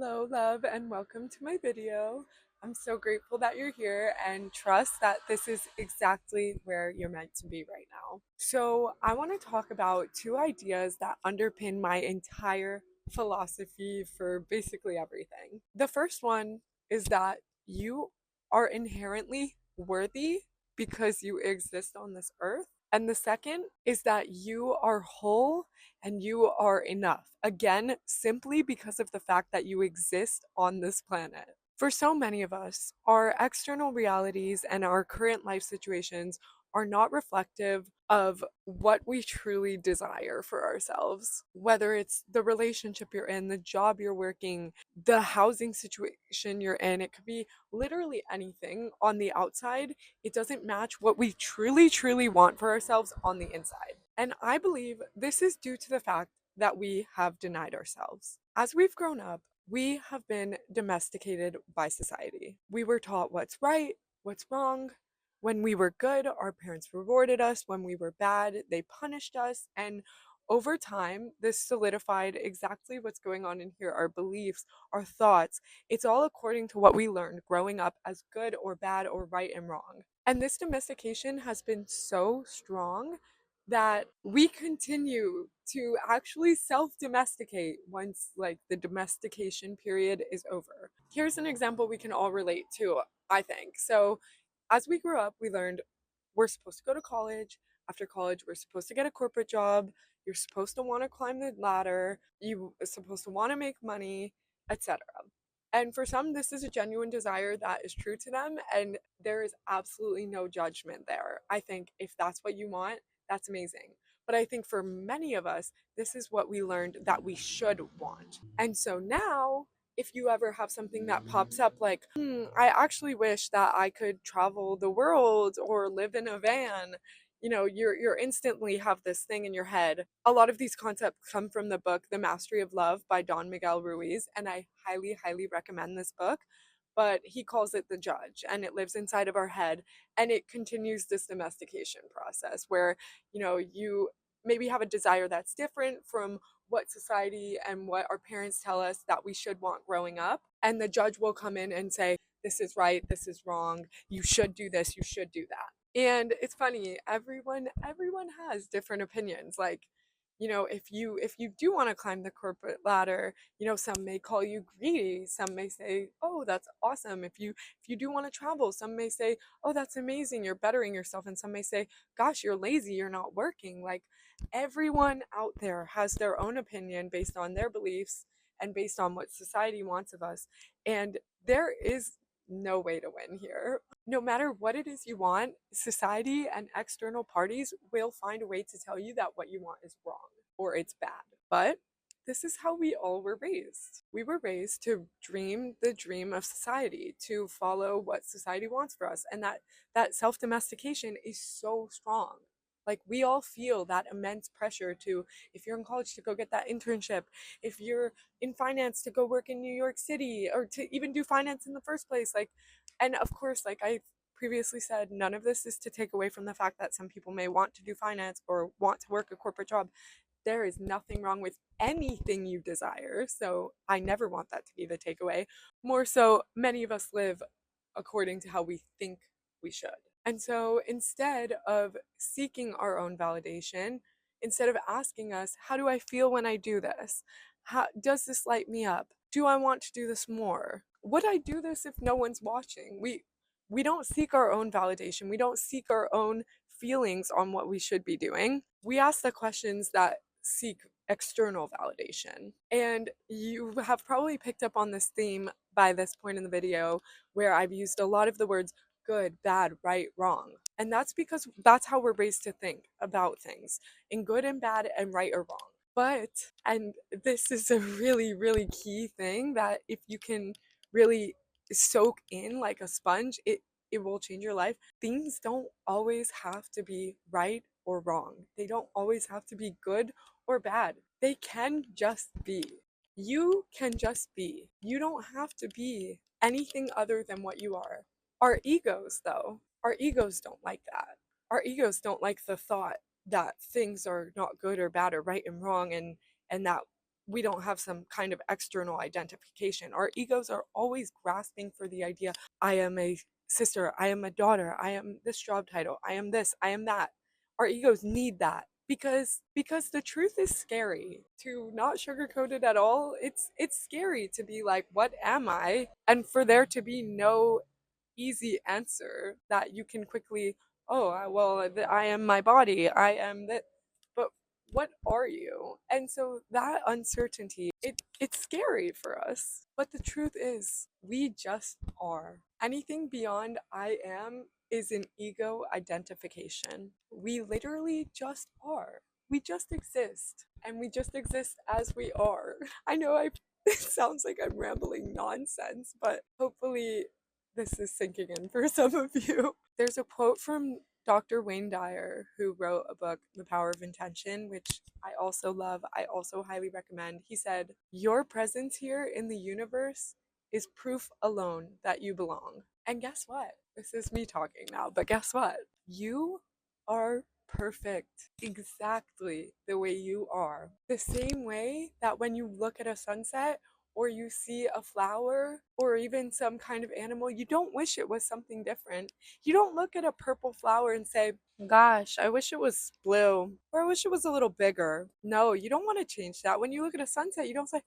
Hello, love, and welcome to my video. I'm so grateful that you're here and trust that this is exactly where you're meant to be right now. So, I want to talk about two ideas that underpin my entire philosophy for basically everything. The first one is that you are inherently worthy because you exist on this earth. And the second is that you are whole and you are enough. Again, simply because of the fact that you exist on this planet. For so many of us, our external realities and our current life situations are not reflective of what we truly desire for ourselves. Whether it's the relationship you're in, the job you're working, the housing situation you're in, it could be literally anything on the outside. It doesn't match what we truly, truly want for ourselves on the inside. And I believe this is due to the fact that we have denied ourselves. As we've grown up, we have been domesticated by society. We were taught what's right, what's wrong. When we were good, our parents rewarded us. When we were bad, they punished us. And over time, this solidified exactly what's going on in here, our beliefs, our thoughts. It's all according to what we learned growing up as good or bad or right and wrong. And this domestication has been so strong that we continue to actually self-domesticate once like the domestication period is over. Here's an example we can all relate to, I think. So as we grew up, we learned we're supposed to go to college. After college, we're supposed to get a corporate job. You're supposed to want to climb the ladder. You are supposed to want to make money, etc. And for some, this is a genuine desire that is true to them, and there is absolutely no judgment there. I think if that's what you want, that's amazing. But I think for many of us, this is what we learned that we should want. And so now, if you ever have something that pops up like, I actually wish that I could travel the world or live in a van, you're instantly have this thing in your head. A lot of these concepts come from the book The Mastery of Love by Don Miguel Ruiz, and I highly, highly recommend this book. But he calls it the judge, and it lives inside of our head, and it continues this domestication process where, you maybe have a desire that's different from what society and what our parents tell us that we should want growing up. And the judge will come in and say, this is right, this is wrong, you should do this, you should do that. And it's funny, everyone has different opinions. Like, if you do want to climb the corporate ladder, some may call you greedy, some may say, oh, that's awesome. If you do want to travel, some may say, oh, that's amazing, you're bettering yourself, and some may say, gosh, you're lazy, you're not working. Like, everyone out there has their own opinion based on their beliefs and based on what society wants of us. And there is no way to win here. No matter what it is you want, society and external parties will find a way to tell you that what you want is wrong or it's bad. But this is how we all were raised. We were raised to dream the dream of society, to follow what society wants for us. And that self-domestication is so strong. Like, we all feel that immense pressure to, if you're in college, to go get that internship, if you're in finance, to go work in New York City, or to even do finance in the first place. Like, and of course, like I previously said, none of this is to take away from the fact that some people may want to do finance or want to work a corporate job. There is nothing wrong with anything you desire. So I never want that to be the takeaway. More so, many of us live according to how we think we should. And so instead of seeking our own validation, instead of asking us, how do I feel when I do this? How does this light me up? Do I want to do this more? Would I do this if no one's watching? We don't seek our own validation. We don't seek our own feelings on what we should be doing. We ask the questions that seek external validation. And you have probably picked up on this theme by this point in the video where I've used a lot of the words good, bad, right, wrong. And that's because that's how we're raised to think about things, in good and bad and right or wrong. But, and this is a really, really key thing that if you can really soak in like a sponge, it will change your life. Things don't always have to be right or wrong. They don't always have to be good or bad. They can just be. You can just be. You don't have to be anything other than what you are. Our egos, though, our egos don't like that. Our egos don't like the thought that things are not good or bad or right and wrong, and that we don't have some kind of external identification. Our egos are always grasping for the idea, I am a sister, I am a daughter, I am this job title, I am this, I am that. Our egos need that because the truth is scary. To not sugarcoat it at all, it's scary to be like, what am I? And for there to be no easy answer that you can quickly, oh, well, I am my body, I am that, but what are you? And so that uncertainty, it's scary for us. But the truth is, we just are. Anything beyond I am is an ego identification. We literally just are. We just exist. And we just exist as we are. I know it sounds like I'm rambling nonsense, but hopefully this is sinking in for some of you. There's a quote from Dr. Wayne Dyer, who wrote a book, The Power of Intention, which I also love. I also highly recommend. He said, your presence here in the universe is proof alone that you belong. And guess what? This is me talking now, but guess what? You are perfect exactly the way you are. The same way that when you look at a sunset, or you see a flower or even some kind of animal, you don't wish it was something different. You don't look at a purple flower and say, gosh, I wish it was blue, or I wish it was a little bigger. No, you don't want to change that. When you look at a sunset, you don't say,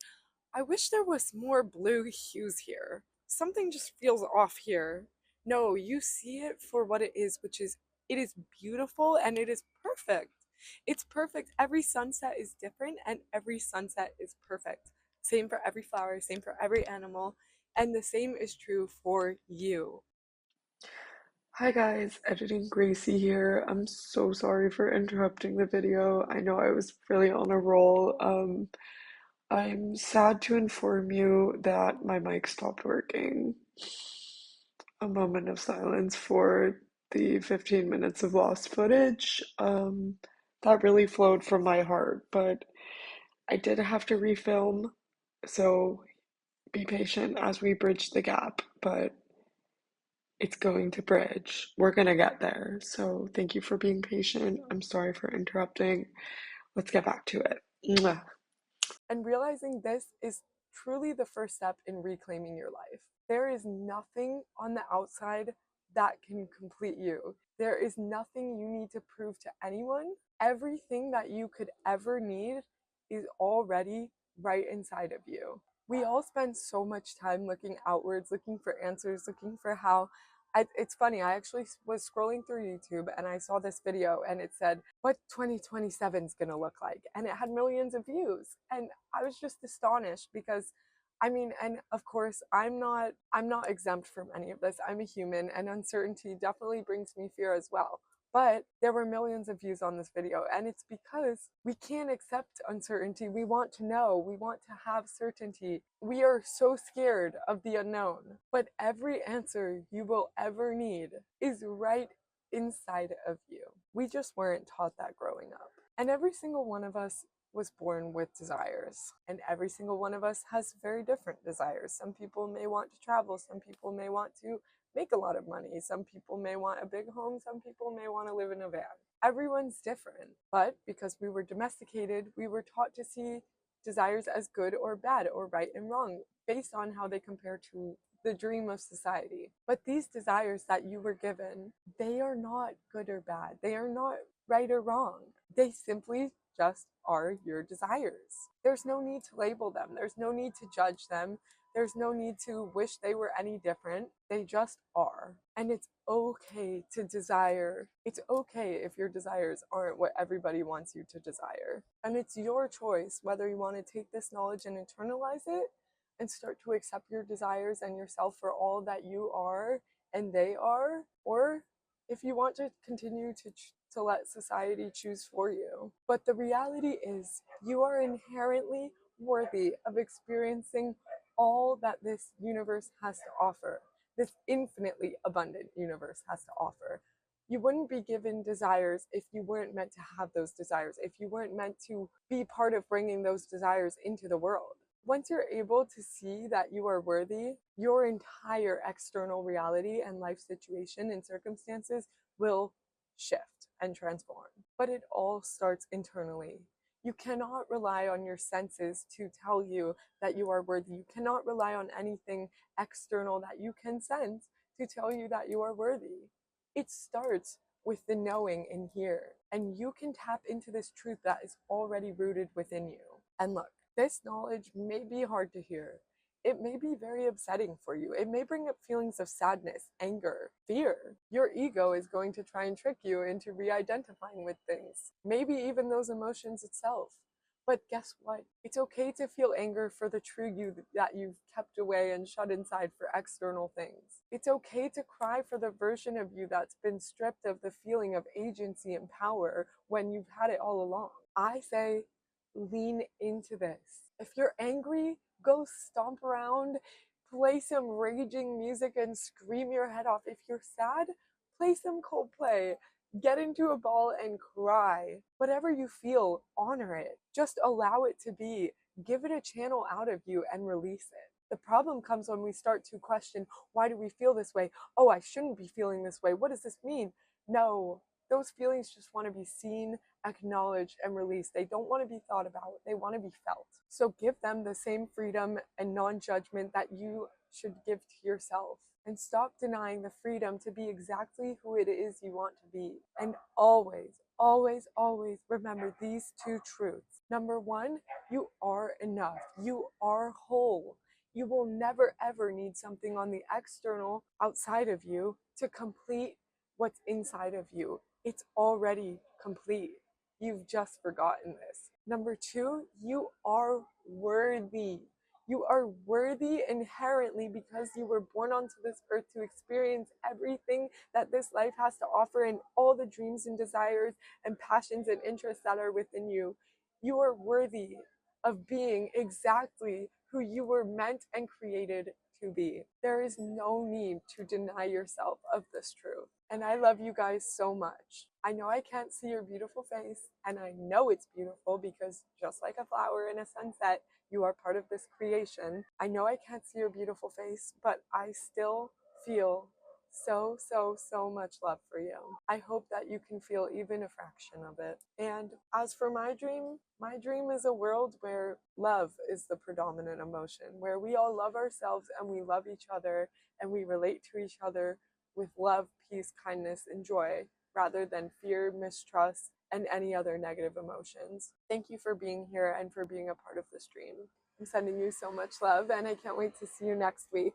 I wish there was more blue hues here. Something just feels off here. No, you see it for what it is, which is, it is beautiful and it is perfect. It's perfect. Every sunset is different and every sunset is perfect. Same for every flower, same for every animal, and the same is true for you. Hi guys, Editing Gracie here. I'm so sorry for interrupting the video. I know I was really on a roll. I'm sad to inform you that my mic stopped working. A moment of silence for the 15 minutes of lost footage. That really flowed from my heart, but I did have to refilm, so be patient as we bridge the gap, but it's going to bridge. We're gonna get there. So thank you for being patient. I'm sorry for interrupting. Let's get back to it. Mwah. And realizing this is truly the first step in reclaiming your life. There is nothing on the outside that can complete you. There is nothing you need to prove to anyone. Everything that you could ever need is already right inside of you. We all spend so much time looking outwards, looking for answers, looking for how. It's funny, I actually was scrolling through YouTube and I saw this video and it said, what 2027 is going to look like? And it had millions of views. And I was just astonished because I mean, and of course, I'm not exempt from any of this. I'm a human and uncertainty definitely brings me fear as well. But there were millions of views on this video, and it's because we can't accept uncertainty. We want to know, we want to have certainty. We are so scared of the unknown. But every answer you will ever need is right inside of you. We just weren't taught that growing up. And every single one of us was born with desires, and every single one of us has very different desires. Some people may want to travel, some people may want to make a lot of money, some people may want a big home, some people may want to live in a van. Everyone's different, but because we were domesticated, we were taught to see desires as good or bad or right and wrong based on how they compare to the dream of society. But these desires that you were given, they are not good or bad. They are not right or wrong. They simply just are your desires. There's no need to label them. There's no need to judge them. There's no need to wish they were any different. They just are. And it's okay to desire. It's okay if your desires aren't what everybody wants you to desire. And it's your choice whether you want to take this knowledge and internalize it and start to accept your desires and yourself for all that you are and they are, or if you want to continue to let society choose for you. But the reality is, you are inherently worthy of experiencing all that this universe has to offer, this infinitely abundant universe has to offer. You wouldn't be given desires if you weren't meant to have those desires, if you weren't meant to be part of bringing those desires into the world. Once you're able to see that you are worthy, your entire external reality and life situation and circumstances will shift and transform. But it all starts internally. You cannot rely on your senses to tell you that you are worthy. You cannot rely on anything external that you can sense to tell you that you are worthy. It starts with the knowing in here, and you can tap into this truth that is already rooted within you. And look, this knowledge may be hard to hear. It may be very upsetting for you. It may bring up feelings of sadness, anger, fear. Your ego is going to try and trick you into re identifying with things, maybe even those emotions itself. But guess what? It's okay to feel anger for the true you that you've kept away and shut inside for external things. It's okay to cry for the version of you that's been stripped of the feeling of agency and power when you've had it all along. I say, lean into this. If you're angry, go stomp around, play some raging music and scream your head off. If you're sad, play some Coldplay. Get into a ball and cry. Whatever you feel, honor it. Just allow it to be. Give it a channel out of you and release it. The problem comes when we start to question, why do we feel this way? Oh, I shouldn't be feeling this way. What does this mean? No, those feelings just want to be seen, acknowledged, and released. They don't want to be thought about, they want to be felt. So give them the same freedom and non judgment that you should give to yourself. And stop denying the freedom to be exactly who it is you want to be. And always, always, always remember these two truths. Number one, you are enough. You are whole. You will never ever need something on the external outside of you to complete what's inside of you. It's already complete. You've just forgotten this. Number two, you are worthy. You are worthy inherently because you were born onto this earth to experience everything that this life has to offer and all the dreams and desires and passions and interests that are within you. You are worthy of being exactly who you were meant and created to be. There is no need to deny yourself of this truth. And I love you guys so much. I know I can't see your beautiful face, and I know it's beautiful because just like a flower in a sunset, you are part of this creation. I know I can't see your beautiful face, but I still feel so, so, so much love for you. I hope that you can feel even a fraction of it. And as for my dream is a world where love is the predominant emotion, where we all love ourselves and we love each other and we relate to each other with love, peace, kindness, and joy, rather than fear, mistrust, and any other negative emotions. Thank you for being here and for being a part of this dream. I'm sending you so much love, and I can't wait to see you next week.